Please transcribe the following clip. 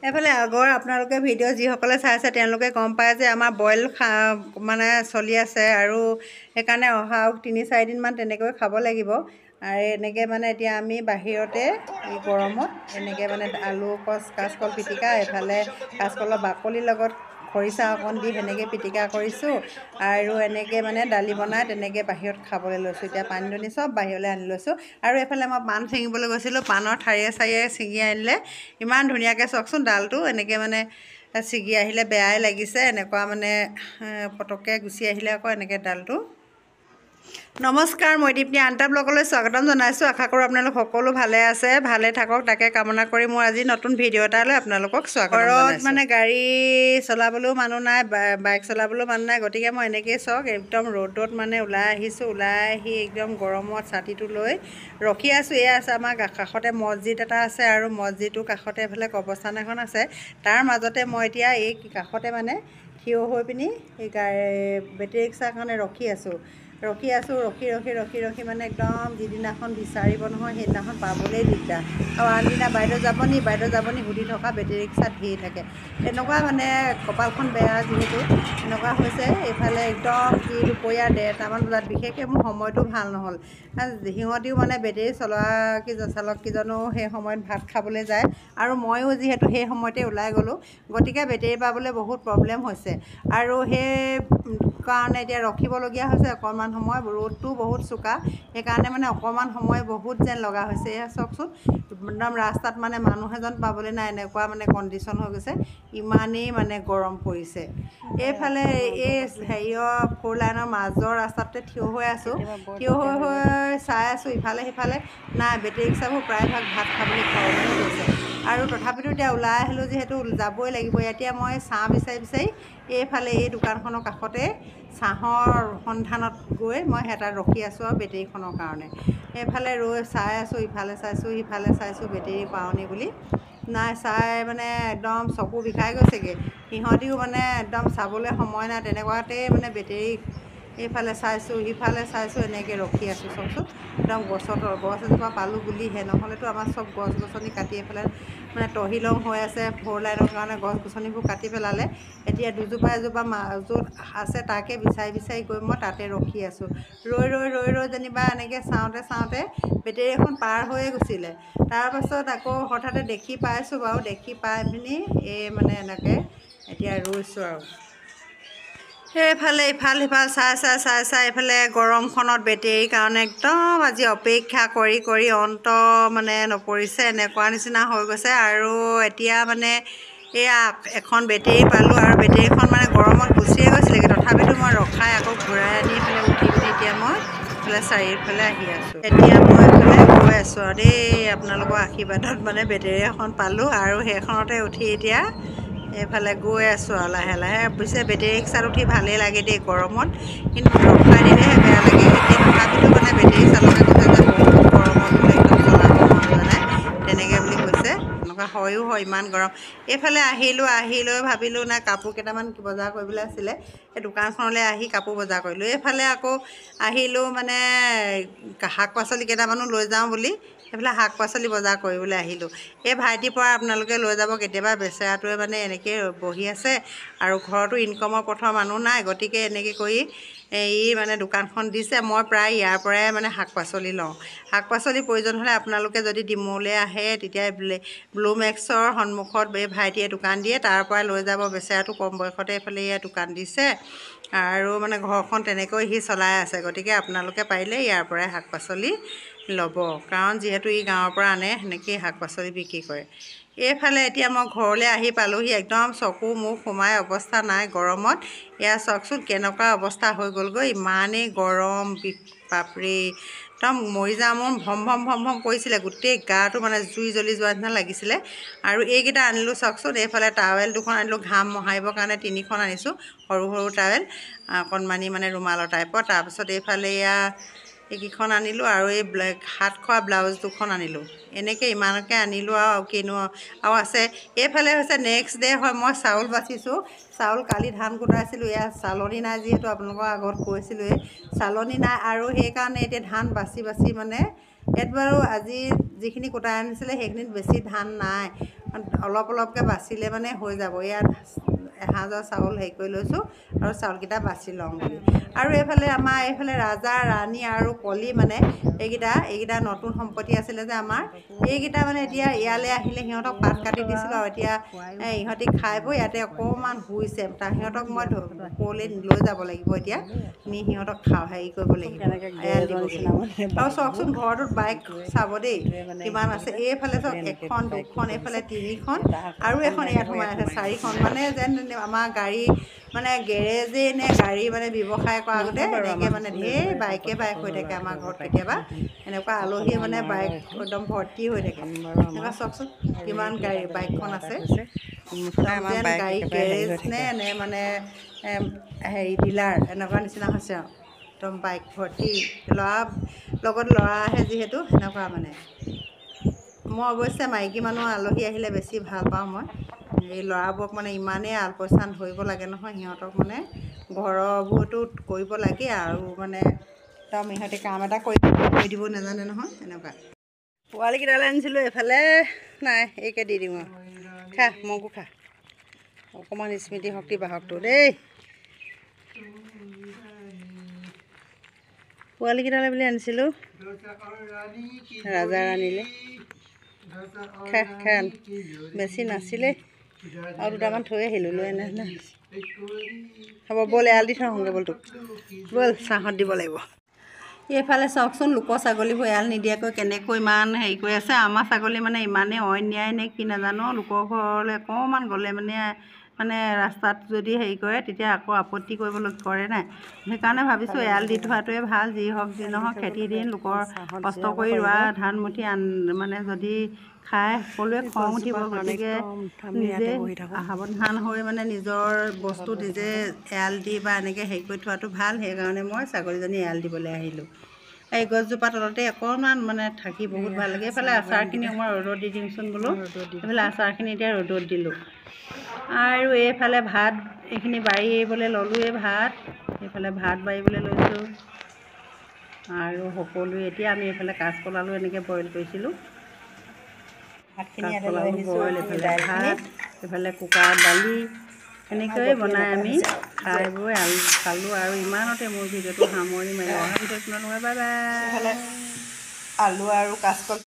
এফালে আগৰ আপোনালোকে ভিডিঅ' যিসকলে চাইছে তেওঁলোকে গম পায় যে আমাৰ বইল মানে চলি আছে আৰু সেইকাৰণে অহা 3-4 দিনমান তেনেকৈ খাব লাগিব। আৰু এনেকৈ মানে এতিয়া আমি বাহিৰতে এই গৰমত এনেকৈ মানে আলু কাচকল পিটিকা, এফালে কাচকলৰ বাকলিৰ লগত খৰিচা অকণ দি সেনেকৈ পিটিকা কৰিছোঁ আৰু এনেকৈ মানে দালি বনাই তেনেকৈ বাহিৰত খাবলৈ লৈছোঁ। এতিয়া পানী দুনি চব বাহিৰলৈ আনি লৈছোঁ। আৰু এইফালে মই পাণ ছিঙিবলৈ গৈছিলোঁ, পাণৰ ঠাৰিয়ে চাৰিয়ে ছিঙি আনিলে ইমান ধুনীয়াকৈ চাওকচোন ডালটো এনেকৈ মানে ছিগি আহিলে বেয়াই লাগিছে, এনেকুৱা মানে পটককৈ গুচি আহিলে আকৌ এনেকৈ ডালটো। নমস্কাৰ, মই দীপ্তি আনটা ব্লগলৈ স্বাগতম জনাইছোঁ। আশা কৰোঁ আপোনালোক সকলো ভালে আছে, ভালে থাকক তাকে কামনা কৰি মোৰ আজি নতুন ভিডিঅ' এটালৈ আপোনালোকক স্বাগতম জনাইছোঁ। মানে গাড়ী চলাবলৈও মানুহ নাই, বাইক চলাবলৈও মানুহ নাই, গতিকে মই এনেকৈয়ে চাওক একদম ৰ'দত মানে ওলাই আহিছোঁ। ওলাই আহি একদম গৰমত ছাতিটো লৈ ৰখি আছোঁ। এয়া আছে আমাৰ কাষতে মছজিদ এটা আছে আৰু মছজিদটোৰ কাষতে এফালে কবৰস্থান এখন আছে। তাৰ মাজতে মই এতিয়া এই কাষতে মানে থিয় হৈ পিনি এই বেটেৰী ৰিক্সাখনে ৰখি আছোঁ ৰখি মানে একদম যিদিনাখন বিচাৰিব নহয় সেইদিনাখন পাবলেই দিগদাৰ। আৰু আনদিনা বাইদেউ যাব নি সুধি থকা বেটেৰী ৰিক্সাত ধেৰ থাকে। তেনেকুৱা মানে কপালখন বেয়া, যিহেতু এনেকুৱা হৈছে। এইফালে একদম দুপৰীয়া 1:30মান বজাত, বিশেষকৈ মোৰ সময়টো ভাল নহ'ল। সিহঁতিও মানে বেটেৰী চালককেইজনেও সেই সময়ত ভাত খাবলৈ যায় আৰু ময়ো যিহেতু সেই সময়তে ওলাই গ'লোঁ, গতিকে বেটেৰী পাবলৈ বহুত প্ৰব্লেম হৈছে। আৰু সেই কাৰণে এতিয়া ৰখিবলগীয়া হৈছে অকণমান সময়। ৰ'দটো বহুত চোকা, সেইকাৰণে মানে অকণমান সময় বহুত যেন লগা হৈছে। এয়া চাওকচোন, একদম ৰাস্তাত মানে মানুহ এজন পাবলৈ নাই, এনেকুৱা মানে কণ্ডিশ্যন হৈ গৈছে, ইমানেই মানে গৰম পৰিছে। এইফালে এই হেৰিয়ৰ 4 লাইনৰ মাজৰ ৰাস্তাতে থিয় হৈ আছোঁ, থিয় হৈ চাই আছোঁ ইফালে সিফালে। নাই, বেটেৰী ৰিক্সাবোৰ প্ৰায়ভাগ ভাত খাবলৈ ঘৰলৈ গৈছে। আৰু তথাপিতো এতিয়া ওলাই আহিলোঁ যিহেতু যাবই লাগিব। এতিয়া মই ছাঁ বিচাৰি এইফালে এই দোকানখনৰ কাষতে ছাঁহৰ সন্ধানত গৈ মই তাত ৰখি আছোঁ আৰু বেটেৰীখনৰ কাৰণে। এইফালে ৰৈ চাই আছোঁ, ইফালে চাইছোঁ সিফালে চাইছোঁ বেটেৰী পাওঁনি বুলি। নাই, চাই মানে একদম চকু বিষাই গৈছেগৈ। সিহঁতিও মানে একদম চাবলৈ সময় নাই, তেনেকুৱাতেই মানে বেটেৰী এইফালে চাইছোঁ সিফালে চাইছোঁ, এনেকৈ ৰখি আছোঁ। চাওকচোন, একদম গছ এজোপা পালোঁ বুলিহে, নহ'লেতো আমাৰ চব গছ গছনি কাটি এইফালে মানে তহিলং হৈ আছে। 4 লাইনৰ কাৰণে গছ গছনিবোৰ কাটি পেলালে। এতিয়া দুজোপা এজোপা য'ত আছে তাকে বিচাৰি গৈ মই তাতে ৰখি আছোঁ। ৰৈ যেনিবা এনেকৈ চাওঁতে বেটেৰী এখন পাৰ হৈয়ে গৈছিলে। তাৰপাছত আকৌ হঠাতে দেখি পাইছোঁ বাৰু, দেখি পাই পিনি এই মানে এনেকৈ এতিয়া ৰৈছোঁ আৰু। সেইফালে ইফাল সিফাল চাই এইফালে গৰমখনত বেটেৰীৰ কাৰণে একদম আজি অপেক্ষা কৰি অন্ত মানে নপৰিছে, এনেকুৱা নিচিনা হৈ গৈছে। আৰু এতিয়া মানে এয়া এখন বেটেৰী পালোঁ আৰু বেটেৰীখন মানে গৰমত গুচিয়ে গৈছিলেগৈ, তথাপিতো মই ৰখাই আকৌ ঘূৰাই আনি এইফালে উঠি পিনি এতিয়া মই এইফালে চাৰিওফালে আহি আছোঁ। এতিয়া মই এইফালে গৈ আছোঁ আৰু দেই, আপোনালোকৰ আশীৰ্বাদত মানে বেটেৰী এখন পালোঁ আৰু সেইখনতে উঠি এতিয়া এইফালে গৈ আছোঁ আৰু লাহে লাহে। পিছে বেটেৰী ৰিক্সাত উঠি ভালেই লাগে দেই গৰমত, কিন্তু ৰখাই দিলেহে বেয়া লাগে। এতিয়া তথাপিতো মানে বেটেৰী চালকে কৈছে যে বহুত গৰমত বোলে একদম চলাব মন যোৱা নাই, তেনেকৈ বুলি কৈছে। এনেকুৱা হয়ো হয়, ইমান গৰম। এইফালে আহি লৈ ভাবিলোঁ নাই, কাপোৰ কেইটামান বজাৰ কৰিবলৈ আছিলে, এই দোকানখনলৈ আহি কাপোৰ বজাৰ কৰিলোঁ। এইফালে আকৌ আহিলোঁ মানে শাক পাচলি কেইটামানো লৈ যাওঁ বুলি, সেইফালে শাক পাচলি বজাৰ কৰিবলৈ আহিলোঁ। এই ভাইটিৰ পৰা আপোনালোকে লৈ যাব কেতিয়াবা, বেচেৰাটোৱে মানে এনেকৈ বহি আছে আৰু ঘৰতো ইনকমৰ পথৰ মানুহ নাই, গতিকে এনেকৈ কৰি ই মানে দোকানখন দিছে। মই প্ৰায় ইয়াৰ পৰাই মানে শাক পাচলি লওঁ। শাক পাচলিৰ প্ৰয়োজন হ'লে আপোনালোকে যদি ডিমৌলৈ আহে, তেতিয়া ব্লু মেক্সৰ সন্মুখত এই ভাইটিয়ে দোকান দিয়ে, তাৰ পৰাই লৈ যাব। বেচেৰাটো কম বয়সতে এইফালে ইয়াৰ দোকান দিছে আৰু মানে ঘৰখন তেনেকৈ সি চলাই আছে। গতিকে আপোনালোকে পাৰিলে ইয়াৰ পৰাই শাক পাচলি ল'ব, কাৰণ যিহেতু ই গাঁৱৰ পৰা আনে, সেনেকৈয়ে শাক পাচলি বিক্ৰী কৰে। এইফালে এতিয়া মই ঘৰলৈ আহি পালোঁহি, একদম চকু মুখ সোমাই অৱস্থা নাই গৰমত। এয়া চাওকচোন কেনেকুৱা অৱস্থা হৈ গ'লগৈ, ইমানেই গৰম, বাপৰে, একদম মৰি যাওঁ মোৰ ভম ভম কৰিছিলে, গোটেই গাটো মানে জুই জ্বলি যোৱা নিচিনা লাগিছিলে। আৰু এইকেইটা আনিলোঁ চাওকচোন, এইফালে টাৱেল দুখন আনিলোঁ, ঘাম মোহাৰিবৰ কাৰণে 3খন আনিছোঁ, সৰু টাৱেল, অকণমানি মানে ৰুমালৰ টাইপৰ। তাৰপিছত এইফালে এইকেইখন আনিলোঁ আৰু এই হাত খোৱা ব্লাউজ 2খন আনিলোঁ। এনেকৈ ইমানকৈ আনিলোঁ আৰু কিনো আৰু আছে। এইফালে হৈছে নেক্সট ডে হয়, মই চাউল বাচিছোঁ। চাউল কালি ধান কুটাইছিলোঁ, চালনি নাই, যিহেতু আপোনালোকৰ আগত কৈছিলোঁৱেই চালনি নাই, আৰু সেইকাৰণে এতিয়া ধান বাচি মানে ইয়াত বাৰু আজি যিখিনি কুটাই আনিছিলে সেইখিনিত বেছি ধান নাই, অলপ অলপকৈ বাচিলে মানে হৈ যাব। ইয়াত এসাঁজৰ চাউল হেৰি কৰি লৈছোঁ আৰু চাউলকেইটা বাছি লওঁ বুলি। আৰু এইফালে আমাৰ এইফালে ৰাজা ৰাণী আৰু কলি মানে এইকেইটা নতুন সম্পত্তি আছিলে যে আমাৰ, এইকেইটা মানে এতিয়া ইয়ালৈ আহিলে সিহঁতক পাত কাটি দিছিলোঁ আৰু এতিয়া ইহঁতি খাই বৈ ইয়াতে অকণমান শুইছে। সিহঁতক মই ওপৰলৈ লৈ যাব লাগিব এতিয়া, নি সিহঁতক হেৰি কৰিব লাগিব, এৰাল দিবগৈ লাগিব। আৰু চাওকচোন ঘৰটোত বাইক চাব দেই কিমান আছে। এইফালে চাওক 1খন 2খন, এইফালে 3খন আৰু এখন ইয়াত সোমাই আছে 4খন। মানে যেন আমাৰ গাড়ী মানে গেৰেজেই নে গাড়ী মানে ব্যৱসায় কৰা আগতে এনেকৈ মানে ঢেৰ বাইক হৈ থাকে আমাৰ ঘৰত। কেতিয়াবা এনেকুৱা আলহীয়ে মানে বাইক একদম ভৰ্তি হৈ থাকে। এনেকুৱা চাওকচোন কিমান বাইকখন আছে, যেন গাড়ী গেৰেজ নে মানে হেৰি ডিলাৰ এনেকুৱা নিচিনা হৈছে আৰু একদম বাইক ভৰ্তি। লগত ল'ৰা আহে যিহেতু সেনেকুৱা মানে। মই অৱশ্যে মাইকী মানুহ আলহী আহিলে বেছি ভাল পাওঁ মই। এই ল'ৰাবোৰক মানে ইমানেই আলপৈচান ধৰিব লাগে নহয়, সিহঁতক মানে ঘৰবোৰতো কৰিব লাগে আৰু মানে একদম ইহঁতে কাম এটা কৰি দিব নাজানে নহয় এনেকুৱা। পোৱালিকেইটালৈ আনিছিলোঁ, এইফালে নাই, এইকে দি দিওঁ আৰু খা মগু খা, অকণমান স্মৃতি শক্তি বাহকটো দেই। পোৱালিকেইটালৈ বুলি আনিছিলোঁ, ৰাজা ৰাণীলৈ। খা বেছি নাছিলে আৰু দুটামান থৈ আহিলোঁ, লৈ আনে। হ'ব ব'ল, এৰাল দি থৈ আহোঁগৈ ব'ল, তোক ব'ল ছাঁহত দিব লাগিব। এইফালে চাওকচোন লোকৰ ছাগলীবোৰ এৰাল নিদিয়াকৈ কেনেকৈ ইমান হেৰি কৰি আছে। আমাৰ ছাগলী মানে ইমানেই অন্যায় নে কি নাজানো, লোকৰ ঘৰলৈ অকণমান গ'লে মানে ৰাস্তাত যদি হেৰি কৰে তেতিয়া আকৌ আপত্তি কৰিবলৈ কৰে নাই। সেইকাৰণে ভাবিছোঁ এৰাল দি থোৱাটোৱে ভাল। যি হওক যি নহওক খেতি দিন, লোকৰ কষ্ট কৰি ৰোৱা ধান মুঠি মানে যদি খাই সকলোৱে খং উঠিব। গতিকে নিজে সাৱধান হৈ মানে নিজৰ বস্তু নিজে এৰাল দি বা এনেকৈ হেৰি কৰি থোৱাটো ভাল। সেইকাৰণে মই ছাগলীজনী এৰাল দিবলৈ আহিলোঁ। এই গছজোপা তলতে অকণমান মানে থাকি বহুত ভাল লাগে। এইফালে আচাৰখিনি মই ৰ'দত দি দিওঁচোন বোলো, এইফালে আচাৰখিনি এতিয়া ৰ'দত দিলোঁ। আৰু এইফালে ভাত এইখিনি বাৰী এৰিবলৈ ল'লোৱেই ভাত, এইফালে ভাত বাঢ়িবলৈ লৈছোঁ। আৰু সকলোৱে এতিয়া আমি এইফালে কাচকল আলু এনেকৈ বইল কৰিছিলোঁ। কাচকল আলু বইল, এইফালে ভাত, এইফালে কুকাৰত দালি, এনেকৈয়ে বনাই আমি খাই বৈ খালোঁ। আৰু ইমানতে মোৰ ভিডিঅ'টো সামৰণি মাৰিলোঁ। অহা ভিডিঅ'ত তোমালোকে বাই বাই। এইফালে আলু আৰু কাচকল